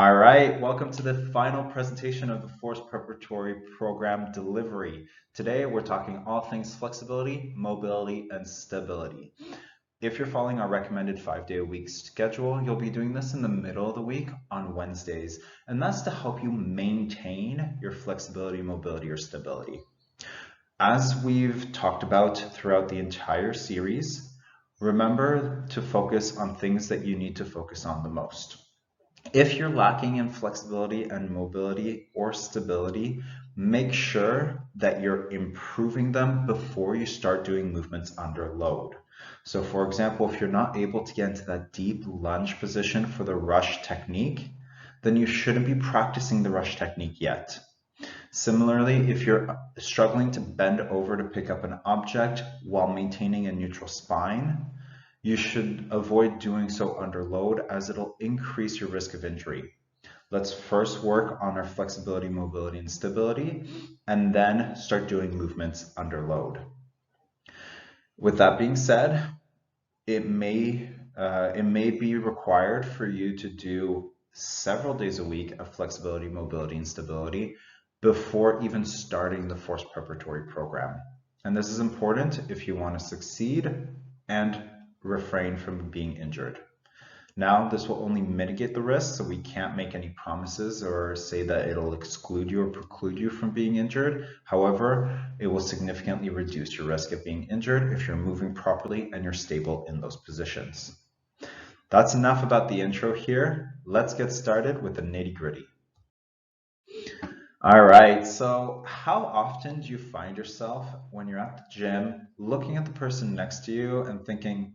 All right, welcome to the final presentation of the Force Preparatory Program delivery. Today, we're talking all things flexibility, mobility, and stability. If you're following our recommended 5-day-a-week schedule, you'll be doing this in the middle of the week on Wednesdays, and that's to help you maintain your flexibility, mobility, or stability. As we've talked about throughout the entire series, remember to focus on things that you need to focus on the most. If you're lacking in flexibility and mobility or stability, make sure that you're improving them before you start doing movements under load. So for example, if you're not able to get into that deep lunge position for the rush technique, then you shouldn't be practicing the rush technique yet. Similarly, if you're struggling to bend over to pick up an object while maintaining a neutral spine, you should avoid doing so under load as it'll increase your risk of injury. Let's first work on our flexibility, mobility, and stability, and then start doing movements under load. With that being said, it may be required for you to do several days a week of flexibility, mobility, and stability before even starting the Force Preparatory program. And this is important if you want to succeed and refrain from being injured. Now, this will only mitigate the risk, so we can't make any promises or say that it'll exclude you or preclude you from being injured. However, it will significantly reduce your risk of being injured if you're moving properly and you're stable in those positions. That's enough about the intro here. Let's get started with the nitty-gritty. All right, so how often do you find yourself when you're at the gym looking at the person next to you and thinking,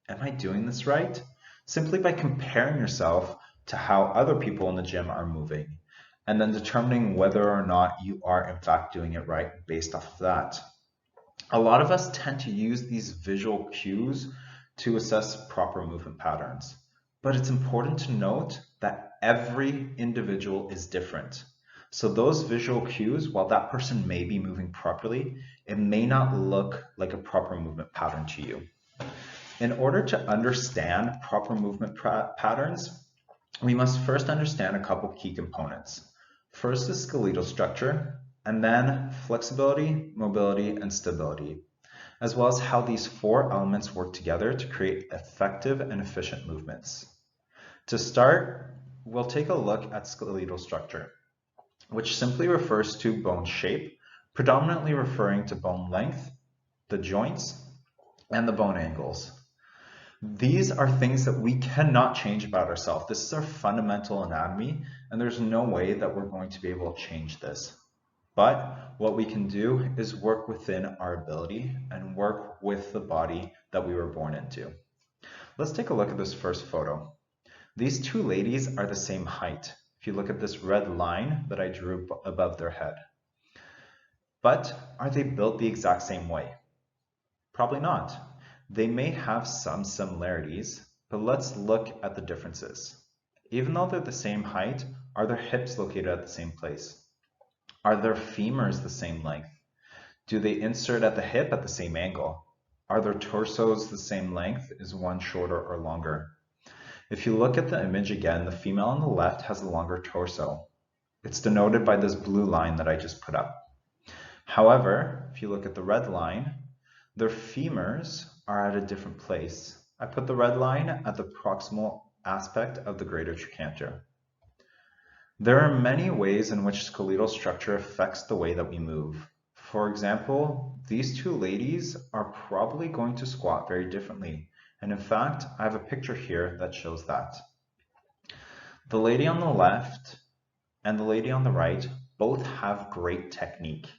am I doing this right? Simply by comparing yourself to how other people in the gym are moving, and then determining whether or not you are in fact doing it right based off of that. A lot of us tend to use these visual cues to assess proper movement patterns, but it's important to note that every individual is different. So those visual cues, while that person may be moving properly, it may not look like a proper movement pattern to you. In order to understand proper movement patterns, we must first understand a couple key components. First is skeletal structure, and then flexibility, mobility, and stability, as well as how these four elements work together to create effective and efficient movements. To start, we'll take a look at skeletal structure, which simply refers to bone shape, predominantly referring to bone length, the joints, and the bone angles. These are things that we cannot change about ourselves. This is our fundamental anatomy, and there's no way that we're going to be able to change this. But what we can do is work within our ability and work with the body that we were born into. Let's take a look at this first photo. These two ladies are the same height, if you look at this red line that I drew above their head. But are they built the exact same way? Probably not. They may have some similarities, but let's look at the differences. Even though they're the same height, are their hips located at the same place? Are their femurs the same length? Do they insert at the hip at the same angle? Are their torsos the same length? Is one shorter or longer? If you look at the image again, the female on the left has a longer torso. It's denoted by this blue line that I just put up. However, if you look at the red line, their femurs are at a different place. I put the red line at the proximal aspect of the greater trochanter. There are many ways in which skeletal structure affects the way that we move. For example, these two ladies are probably going to squat very differently. And in fact, I have a picture here that shows that. The lady on the left and the lady on the right both have great technique.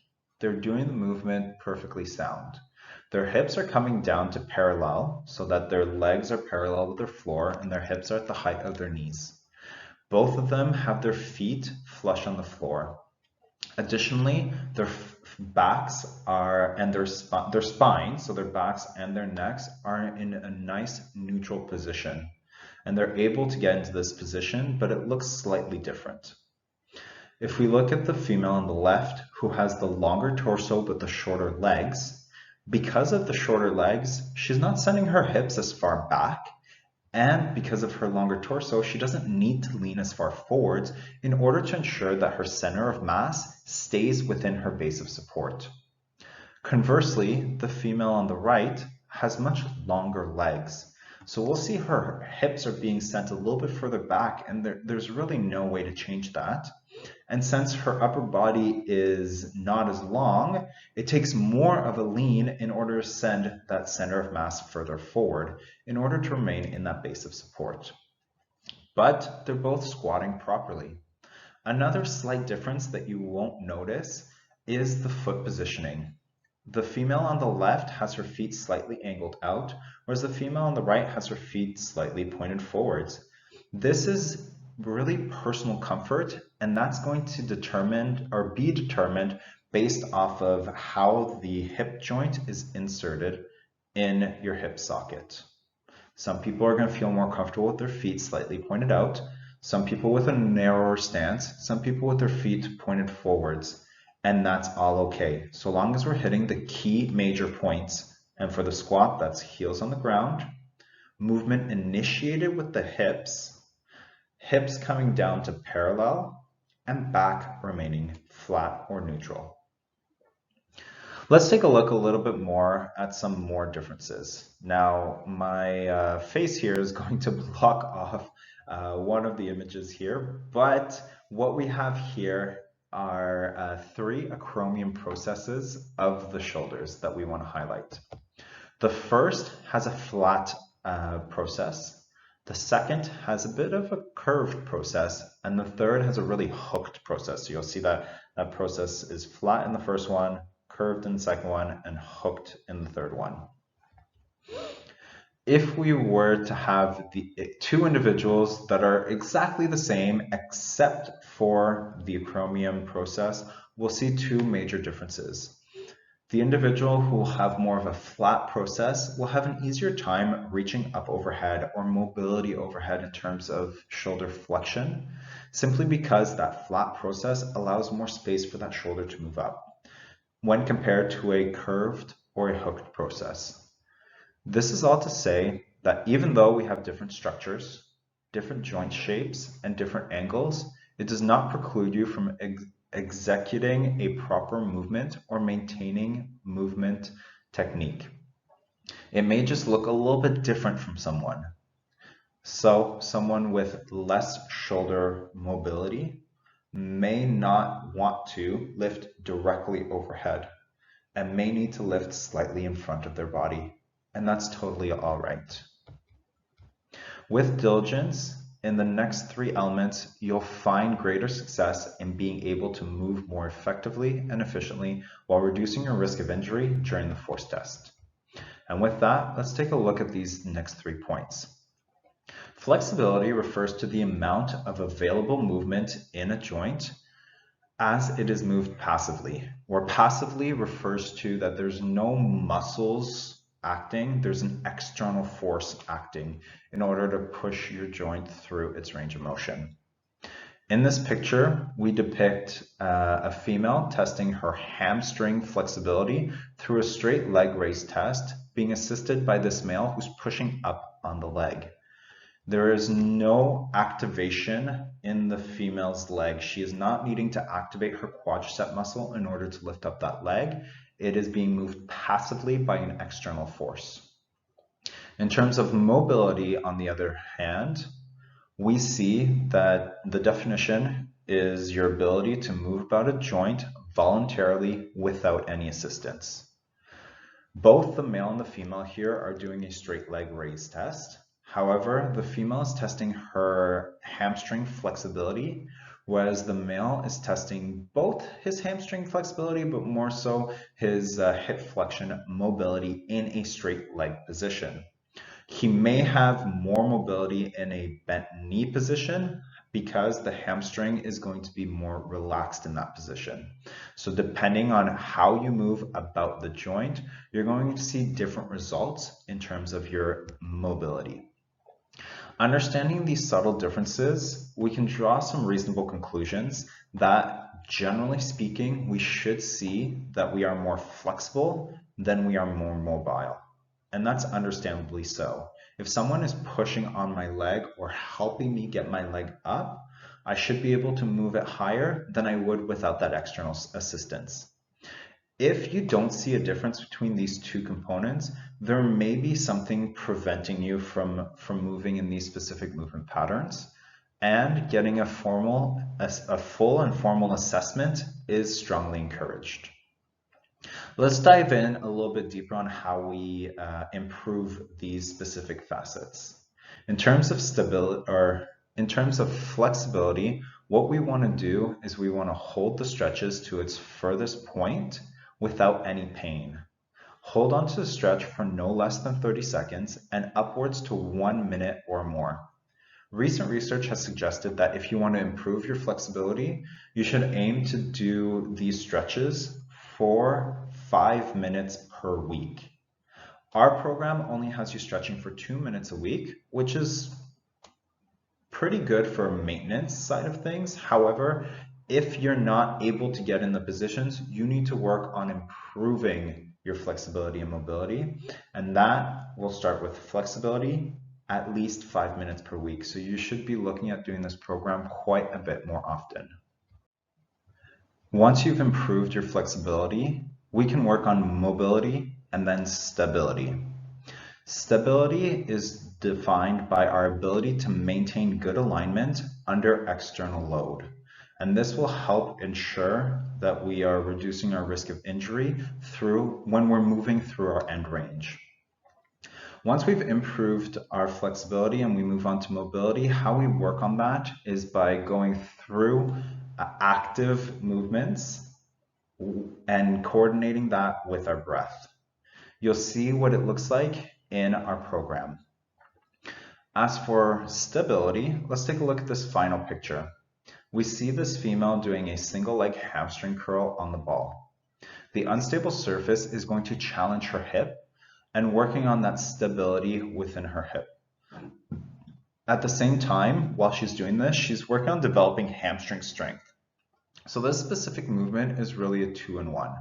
They're doing the movement perfectly sound. Their hips are coming down to parallel so that their legs are parallel with their floor and their hips are at the height of their knees. Both of them have their feet flush on the floor. Additionally, their backs are, and their spines, so their backs and their necks are in a nice neutral position. And they're able to get into this position, but it looks slightly different. If we look at the female on the left, who has the longer torso but the shorter legs, because of the shorter legs, she's not sending her hips as far back, And because of her longer torso, she doesn't need to lean as far forwards in order to ensure that her center of mass stays within her base of support. Conversely, the female on the right has much longer legs. So we'll see her hips are being sent a little bit further back, and there's really no way to change that. And since her upper body is not as long, it takes more of a lean in order to send that center of mass further forward in order to remain in that base of support. But they're both squatting properly. Another slight difference that you won't notice is the foot positioning. The female on the left has her feet slightly angled out, whereas the female on the right has her feet slightly pointed forwards. This is really personal comfort, and that's going to determine or be determined based off of how the hip joint is inserted in your hip socket. Some people are going to feel more comfortable with their feet slightly pointed out, some people with a narrower stance, some people with their feet pointed forwards. And that's all okay, so long as we're hitting the key major points. And for the squat, that's heels on the ground, movement initiated with the hips, hips coming down to parallel, and back remaining flat or neutral. Let's take a look a little bit more at some more differences. Now, my face here is going to block off one of the images here, but what we have here are three acromion processes of the shoulders that we want to highlight. The first has a flat process. The second has a bit of a curved process, and the third has a really hooked process. So you'll see that that process is flat in the first one, curved in the second one, and hooked in the third one. If we were to have the two individuals that are exactly the same except for the acromion process, we'll see two major differences. The individual who will have more of a flat process will have an easier time reaching up overhead or mobility overhead in terms of shoulder flexion, simply because that flat process allows more space for that shoulder to move up when compared to a curved or a hooked process. This is all to say that even though we have different structures, different joint shapes, and different angles, it does not preclude you from executing a proper movement or maintaining movement technique. It may just look a little bit different from someone. So someone with less shoulder mobility may not want to lift directly overhead and may need to lift slightly in front of their body, and that's totally all right. With diligence, in the next three elements, you'll find greater success in being able to move more effectively and efficiently while reducing your risk of injury during the force test. And with that, let's take a look at these next 3 points. Flexibility refers to the amount of available movement in a joint as it is moved passively, where passively refers to that there's no muscles acting, there's an external force acting in order to push your joint through its range of motion. In this picture, we depict a female testing her hamstring flexibility through a straight leg raise test, being assisted by this male who's pushing up on the leg. There is no activation in the female's leg. She is not needing to activate her quadricep muscle in order to lift up that leg. It is being moved passively by an external force. In terms of mobility, on the other hand, we see that the definition is your ability to move about a joint voluntarily without any assistance. Both the male and the female here are doing a straight leg raise test. However, the female is testing her hamstring flexibility, whereas the male is testing both his hamstring flexibility, but more so his hip flexion mobility in a straight leg position. He may have more mobility in a bent knee position because the hamstring is going to be more relaxed in that position. So depending on how you move about the joint, you're going to see different results in terms of your mobility. Understanding these subtle differences, we can draw some reasonable conclusions that, generally speaking, we should see that we are more flexible than we are more mobile. And that's understandably so. If someone is pushing on my leg or helping me get my leg up, I should be able to move it higher than I would without that external assistance. If you don't see a difference between these two components, there may be something preventing you from moving in these specific movement patterns, and getting a full and formal assessment is strongly encouraged. Let's dive in a little bit deeper on how we improve these specific facets. In terms of stability, or in terms of flexibility, what we want to do is we want to hold the stretches to its furthest point without any pain. Hold on to the stretch for no less than 30 seconds and upwards to 1 minute or more. Recent research has suggested that if you want to improve your flexibility, you should aim to do these stretches for 5 minutes per week. Our program only has you stretching for 2 minutes a week, which is pretty good for maintenance side of things. However, if you're not able to get in the positions, you need to work on improving your flexibility and mobility. And that will start with flexibility at least 5 minutes per week. So you should be looking at doing this program quite a bit more often. Once you've improved your flexibility, we can work on mobility and then stability. Stability is defined by our ability to maintain good alignment under external load. And this will help ensure that we are reducing our risk of injury when we're moving through our end range. Once we've improved our flexibility and we move on to mobility, how we work on that is by going through active movements and coordinating that with our breath. You'll see what it looks like in our program. As for stability, let's take a look at this final picture. We see this female doing a single leg hamstring curl on the ball. The unstable surface is going to challenge her hip and working on that stability within her hip. At the same time, while she's doing this, she's working on developing hamstring strength. So this specific movement is really a 2-in-1.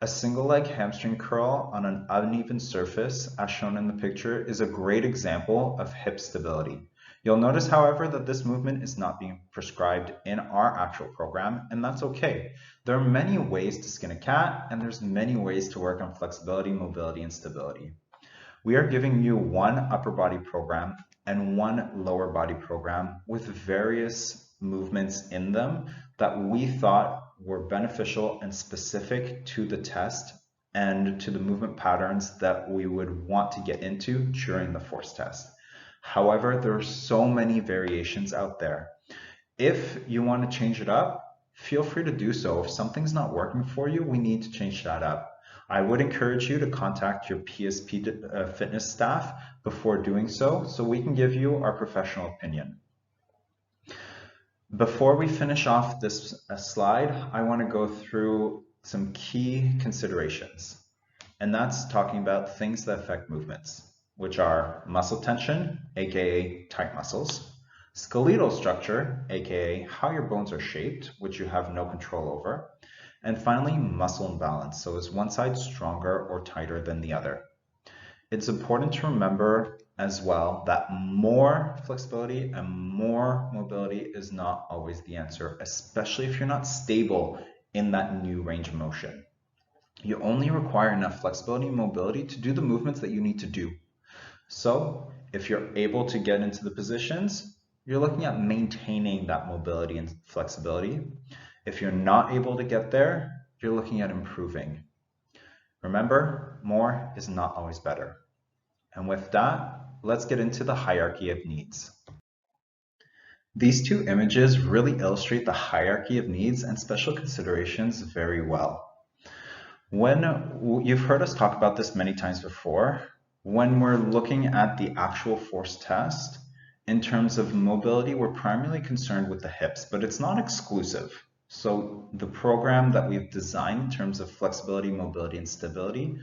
A single leg hamstring curl on an uneven surface, as shown in the picture, is a great example of hip stability. You'll notice, however, that this movement is not being prescribed in our actual program, and that's okay. There are many ways to skin a cat, and there's many ways to work on flexibility, mobility, and stability. We are giving you one upper body program and one lower body program with various movements in them that we thought were beneficial and specific to the test and to the movement patterns that we would want to get into during the force test. However, there are so many variations out there. If you want to change it up, feel free to do so. If something's not working for you, we need to change that up. I would encourage you to contact your PSP fitness staff before doing so we can give you our professional opinion. Before we finish off this slide, I want to go through some key considerations, and that's talking about things that affect movements, which are muscle tension, aka tight muscles, skeletal structure, aka how your bones are shaped, which you have no control over, and finally muscle imbalance, so is one side stronger or tighter than the other. It's important to remember as well that more flexibility and more mobility is not always the answer, especially if you're not stable in that new range of motion. You only require enough flexibility and mobility to do the movements that you need to do. So if you're able to get into the positions, you're looking at maintaining that mobility and flexibility. If you're not able to get there, you're looking at improving. Remember, more is not always better. And with that, let's get into the hierarchy of needs. These two images really illustrate the hierarchy of needs and special considerations very well. When you've heard us talk about this many times before, when we're looking at the actual force test, in terms of mobility, we're primarily concerned with the hips, but it's not exclusive. So the program that we've designed in terms of flexibility, mobility, and stability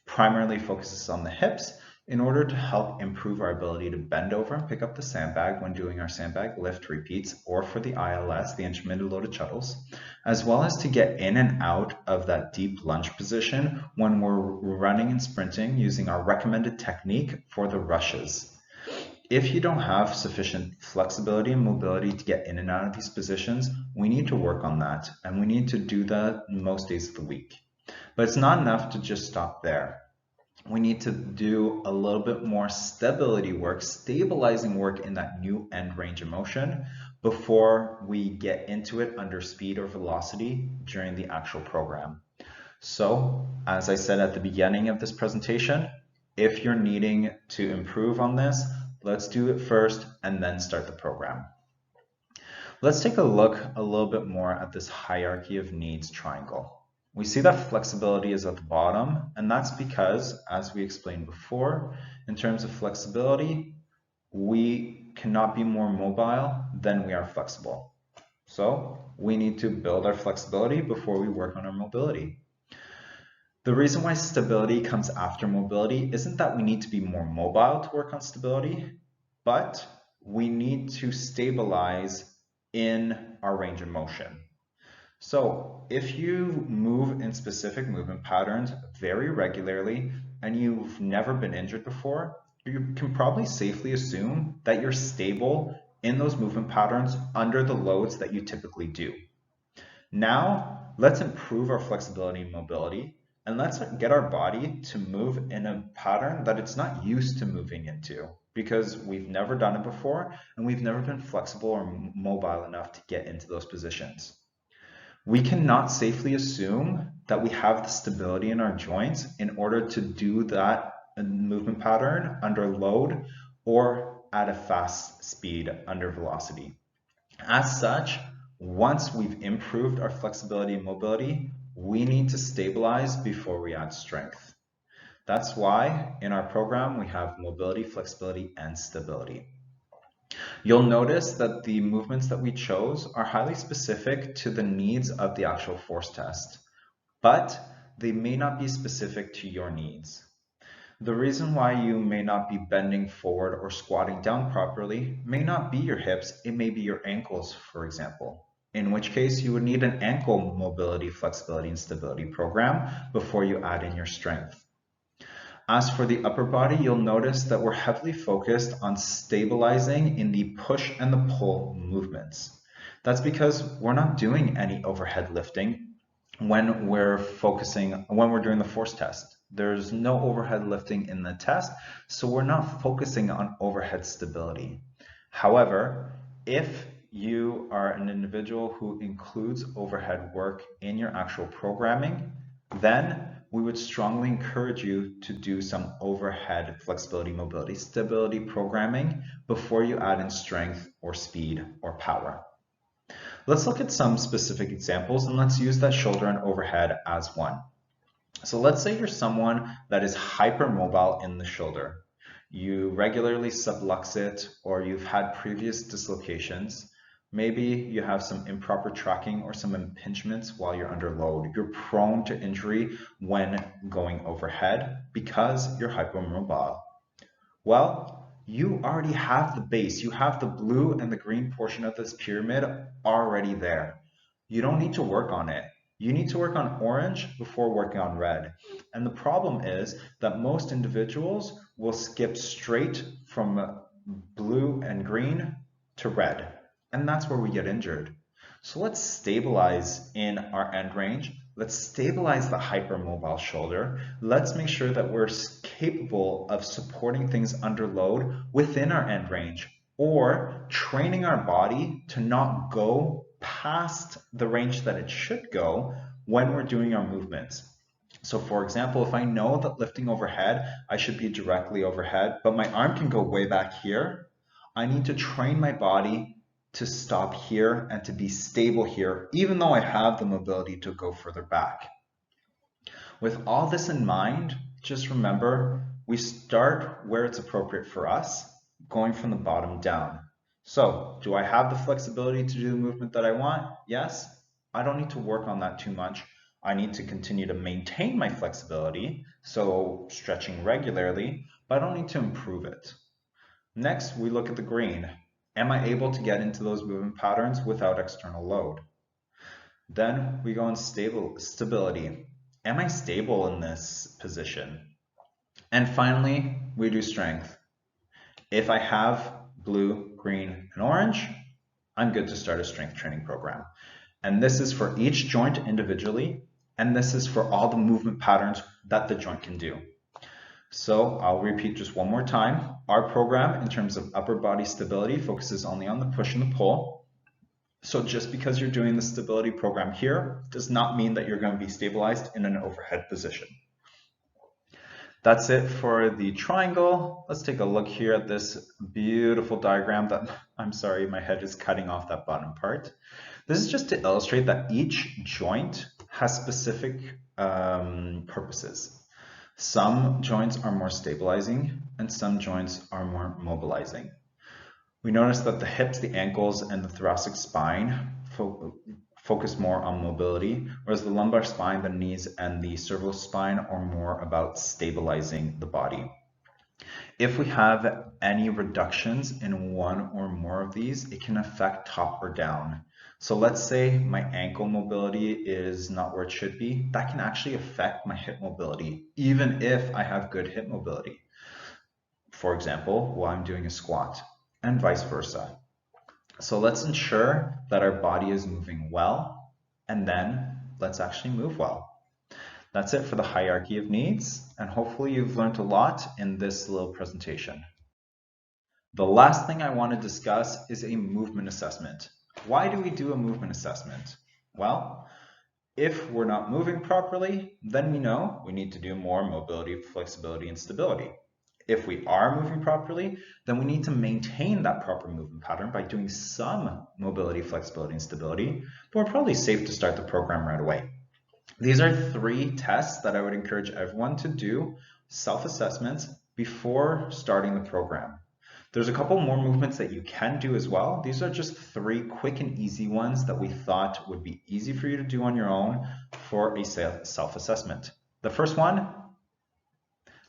primarily focuses on the hips, In order to help improve our ability to bend over and pick up the sandbag when doing our sandbag lift repeats, or for the ILS, the intermittent loaded shuttles, as well as to get in and out of that deep lunge position when we're running and sprinting using our recommended technique for the rushes. If you don't have sufficient flexibility and mobility to get in and out of these positions, we need to work on that, and we need to do that most days of the week. But it's not enough to just stop there. We need to do a little bit more stability work, stabilizing work in that new end range of motion before we get into it under speed or velocity during the actual program. So, as I said at the beginning of this presentation, if you're needing to improve on this, let's do it first and then start the program. Let's take a look a little bit more at this hierarchy of needs triangle. We see that flexibility is at the bottom, and that's because, as we explained before, in terms of flexibility, we cannot be more mobile than we are flexible. So we need to build our flexibility before we work on our mobility. The reason why stability comes after mobility isn't that we need to be more mobile to work on stability, but we need to stabilize in our range of motion. So if you move in specific movement patterns very regularly and you've never been injured before, you can probably safely assume that you're stable in those movement patterns under the loads that you typically do. Now, let's improve our flexibility and mobility, and let's get our body to move in a pattern that it's not used to moving into, because we've never done it before and we've never been flexible or mobile enough to get into those positions. We cannot safely assume that we have the stability in our joints in order to do that movement pattern under load or at a fast speed under velocity. As such, once we've improved our flexibility and mobility, we need to stabilize before we add strength. That's why in our program we have mobility, flexibility, and stability. You'll notice that the movements that we chose are highly specific to the needs of the actual force test, but they may not be specific to your needs. The reason why you may not be bending forward or squatting down properly may not be your hips, it may be your ankles, for example, in which case you would need an ankle mobility, flexibility, and stability program before you add in your strength. As for the upper body, you'll notice that we're heavily focused on stabilizing in the push and the pull movements. That's because we're not doing any overhead lifting when we're doing the force test. There's no overhead lifting in the test, so we're not focusing on overhead stability. However, if you are an individual who includes overhead work in your actual programming, then we would strongly encourage you to do some overhead flexibility, mobility, stability programming before you add in strength or speed or power. Let's look at some specific examples and let's use that shoulder and overhead as one. So let's say you're someone that is hypermobile in the shoulder. You regularly sublux it, or you've had previous dislocations. Maybe you have some improper tracking or some impingements while you're under load. You're prone to injury when going overhead because you're hypermobile. Well, you already have the base. You have the blue and the green portion of this pyramid already there. You don't need to work on it. You need to work on orange before working on red. And the problem is that most individuals will skip straight from blue and green to red. And that's where we get injured. So let's stabilize in our end range. Let's stabilize the hypermobile shoulder. Let's make sure that we're capable of supporting things under load within our end range, or training our body to not go past the range that it should go when we're doing our movements. So for example, if I know that lifting overhead, I should be directly overhead, but my arm can go way back here, I need to train my body to stop here and to be stable here, even though I have the mobility to go further back. With all this in mind, just remember, we start where it's appropriate for us, going from the bottom down. So, do I have the flexibility to do the movement that I want? Yes. I don't need to work on that too much. I need to continue to maintain my flexibility, so stretching regularly, but I don't need to improve it. Next, we look at the green. Am I able to get into those movement patterns without external load? Then we go on stability. Am I stable in this position? And finally, we do strength. If I have blue, green, and orange, I'm good to start a strength training program. And this is for each joint individually, and this is for all the movement patterns that the joint can do. So I'll repeat just one more time. Our program, in terms of upper body stability, focuses only on the push and the pull. So just because you're doing the stability program here does not mean that you're going to be stabilized in an overhead position. That's it for the triangle. Let's take a look here at this beautiful diagram that, I'm sorry, my head is cutting off that bottom part. This is just to illustrate that each joint has specific purposes. Some joints are more stabilizing and some joints are more mobilizing. We notice that the hips, the ankles, and the thoracic spine focus more on mobility, whereas the lumbar spine, the knees, and the cervical spine are more about stabilizing the body. If we have any reductions in one or more of these, it can affect top or down. So let's say my ankle mobility is not where it should be. That can actually affect my hip mobility, even if I have good hip mobility. For example, while I'm doing a squat, and vice versa. So let's ensure that our body is moving well, and then let's actually move well. That's it for the hierarchy of needs, and hopefully you've learned a lot in this little presentation. The last thing I want to discuss is a movement assessment. Why do we do a movement assessment? Well, if we're not moving properly, then we know we need to do more mobility, flexibility, and stability. If we are moving properly, then we need to maintain that proper movement pattern by doing some mobility, flexibility, and stability, but we're probably safe to start the program right away. These are 3 tests that I would encourage everyone to do, self-assessments, before starting the program. There's a couple more movements that you can do as well. These are just 3 quick and easy ones that we thought would be easy for you to do on your own for a self-assessment. The first one,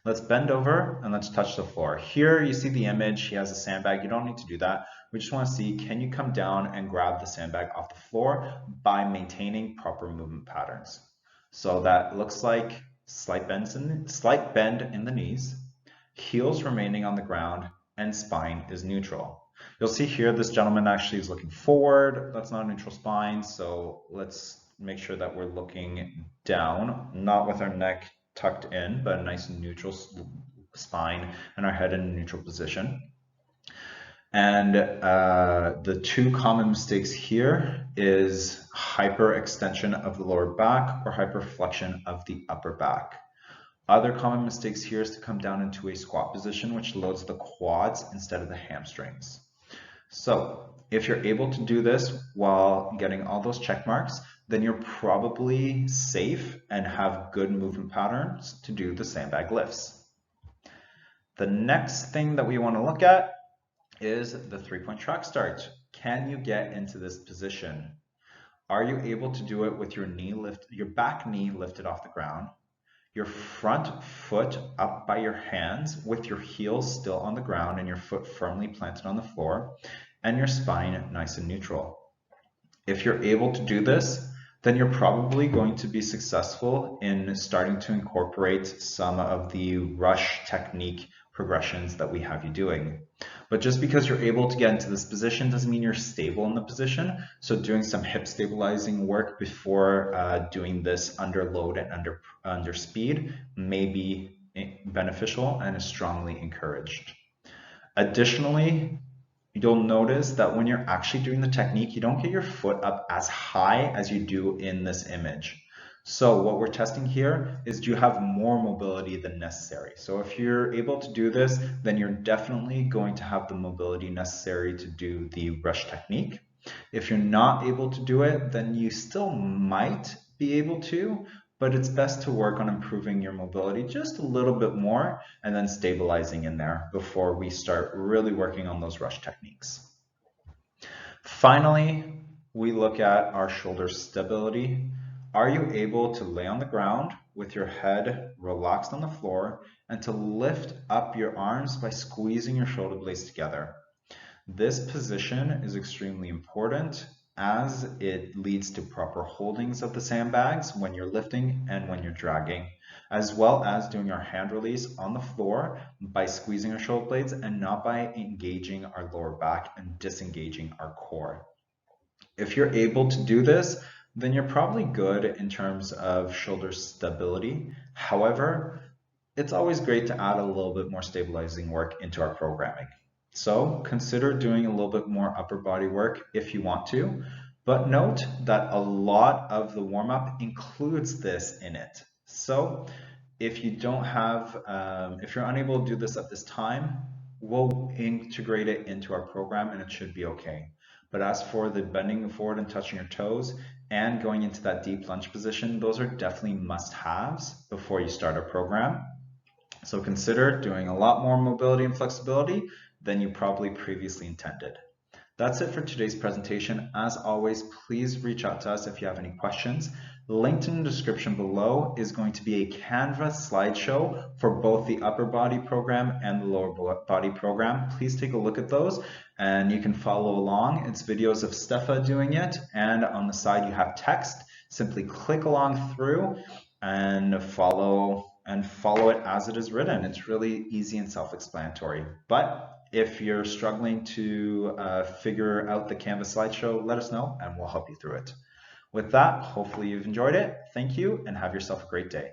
let's bend over and let's touch the floor. Here you see the image, he has a sandbag. You don't need to do that. We just want to see, can you come down and grab the sandbag off the floor by maintaining proper movement patterns? So that looks like slight bend in the knees, heels remaining on the ground, and spine is neutral. You'll see here this gentleman actually is looking forward. That's not a neutral spine, so let's make sure that we're looking down, not with our neck tucked in, but a nice neutral spine and our head in a neutral position. And the 2 common mistakes here is hyperextension of the lower back or hyperflexion of the upper back. Other common mistakes here is to come down into a squat position, which loads the quads instead of the hamstrings. So if you're able to do this while getting all those check marks, then you're probably safe and have good movement patterns to do the sandbag lifts. The next thing that we want to look at is the 3-point track start. Can you get into this position? Are you able to do it with your back knee lifted off the ground, your front foot up by your hands with your heels still on the ground and your foot firmly planted on the floor, and your spine nice and neutral? If you're able to do this, then you're probably going to be successful in starting to incorporate some of the rush technique progressions that we have you doing. But just because you're able to get into this position doesn't mean you're stable in the position. So doing some hip stabilizing work before doing this under load and under speed may be beneficial and is strongly encouraged. Additionally, you'll notice that when you're actually doing the technique, you don't get your foot up as high as you do in this image. So what we're testing here is, do you have more mobility than necessary? So if you're able to do this, then you're definitely going to have the mobility necessary to do the rush technique. If you're not able to do it, then you still might be able to, but it's best to work on improving your mobility just a little bit more and then stabilizing in there before we start really working on those rush techniques. Finally, we look at our shoulder stability. Are you able to lay on the ground with your head relaxed on the floor and to lift up your arms by squeezing your shoulder blades together? This position is extremely important as it leads to proper holdings of the sandbags when you're lifting and when you're dragging, as well as doing our hand release on the floor by squeezing our shoulder blades and not by engaging our lower back and disengaging our core. If you're able to do this, then you're probably good in terms of shoulder stability. However, it's always great to add a little bit more stabilizing work into our programming. So consider doing a little bit more upper body work if you want to, but note that a lot of the warm-up includes this in it. So if you don't have, if you're unable to do this at this time, we'll integrate it into our program and it should be okay. But as for the bending forward and touching your toes and going into that deep lunge position, those are definitely must-haves before you start a program. So consider doing a lot more mobility and flexibility than you probably previously intended. That's it for today's presentation. As always, please reach out to us if you have any questions. Linked in the description below is going to be a Canva slideshow for both the upper body program and the lower body program. Please take a look at those and you can follow along. It's videos of Stefa doing it, and on the side you have text. Simply click along through and follow it as it is written. It's really easy and self-explanatory. But if you're struggling to figure out the Canvas slideshow, let us know and we'll help you through it. With that, hopefully you've enjoyed it. Thank you and have yourself a great day.